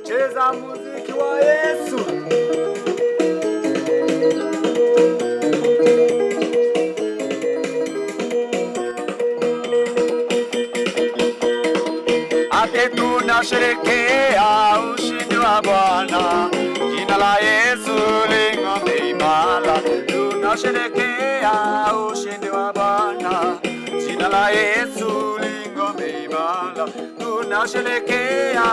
Cheza muziki wa Yesu. Ate tunasherehekea ushindi wa Bwana, jina la Yesu ling'obe imara. Tunasherehekea ushindi wa Bwana, jina la Yesu ling'obe imara. Tunasherehekea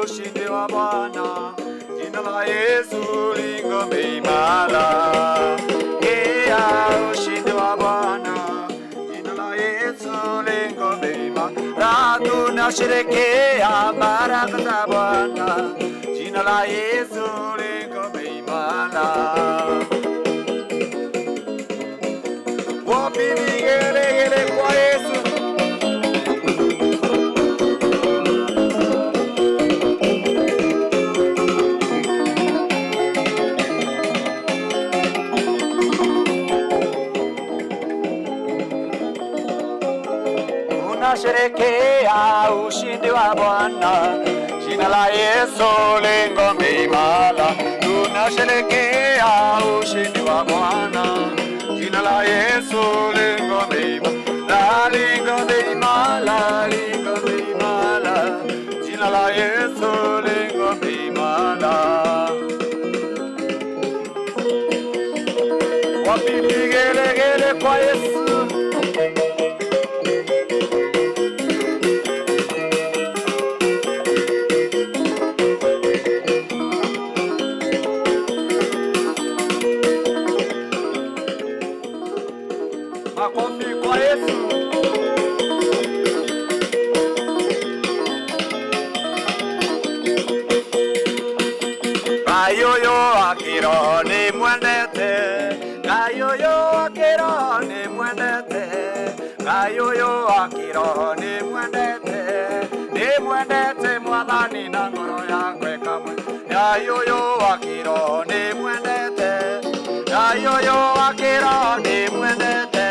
ushindi wa Bwana, jina la Yesu ling'obe imara. Ushindi wa Bwana, jina la Yesu ling'obe imara. Tunasherehekea baraka za Bwana, jina la Yesu ling'obe imara. Wapi vigelegele kwa Yesu? Tunasherehekea ushindi wa Bwana, jina la Yesu ling'obe imara. Tunasherehekea ushindi wa Bwana, jina la Yesu ling'obe imara. Ling'obe imara, ling'obe imara, jina la Yesu ling'obe imara. Wapi vigelegele kwa Yesu? Makofi kwa Yesu. Kayoyo akiro ni mwendete, kayoyo akiro ni mwendete, kayoyo akiro ni mwendete mwathani na ngoro yakwe kamwe. Kayoyo akiro ni mwendete, kayoyo akiro ni mwendete,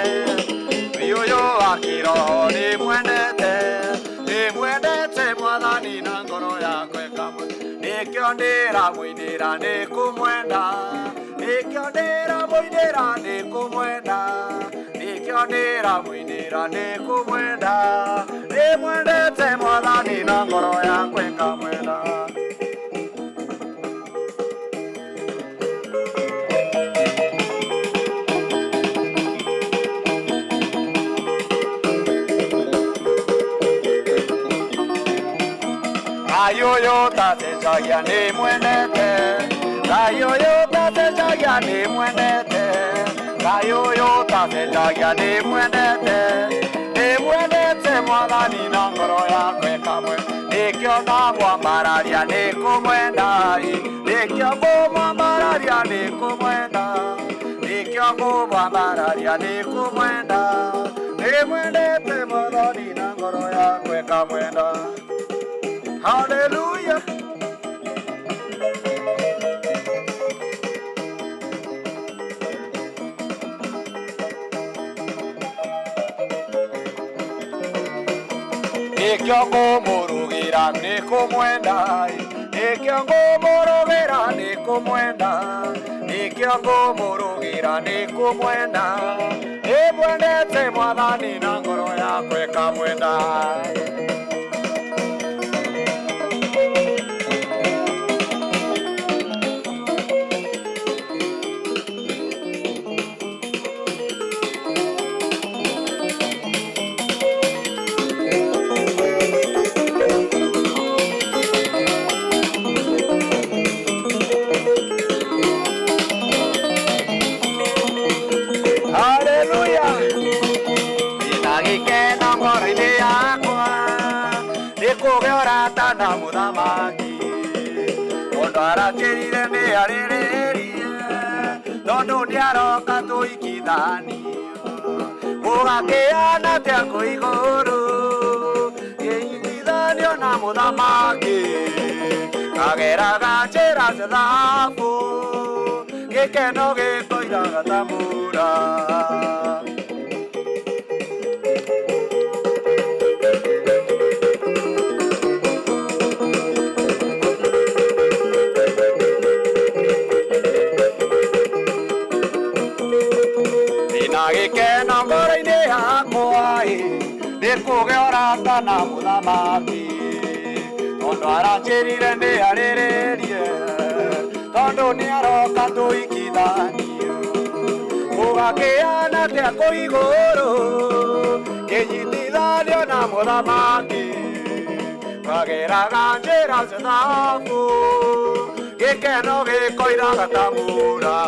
kayoyo akiro ni mwendete mwathani na ngoro yakwe kamwe. Nikyo ndiramwinira nikumwenda, nikyo ndiramwinira nikumwenda, nikyo ndiramwinira nikumwenda, nimwendete mwathani na ngoro yakwe kamwenda. Kayoyo tatejagia ni mwendete, kayoyo tatejagia ni mwendete, kayoyo tatejagia ni mwendete mwathani na ngoro yakwe kamwe. Nikyo ndamwambararia nikumwenda, nikyo ngumwambararia nikumwenda, nikyo ngumwambararia nikumwenda, nimwendete mwathani na ngoro yakwe kamwenda. Hallelujah. Nikyo ngumurugira nikumwenda, nikyo ngumurugira nikumwenda, nikyo ngumurugira nikumwenda, nimwendete mwathani na ngoro yakwe kamwenda. Na muthamaki mundu aratirire ni ariririe tondu niaroka tuikithanio gugakiana tia ku iguru giithithanio na muthamaki kageraga njira cia thahabu gikeno gikoiraga ta mbura. gĩkũgĩorata na mũthamaki tondũ aranjĩrire nĩ arĩrĩrie tondũ nĩ aroka tũikithanio tũgakĩana atĩa kũ igũrũ kĩnyitithanio na mũthamaki kageraga njĩra cia thahabu gĩkeno gĩkoiraga ta mbura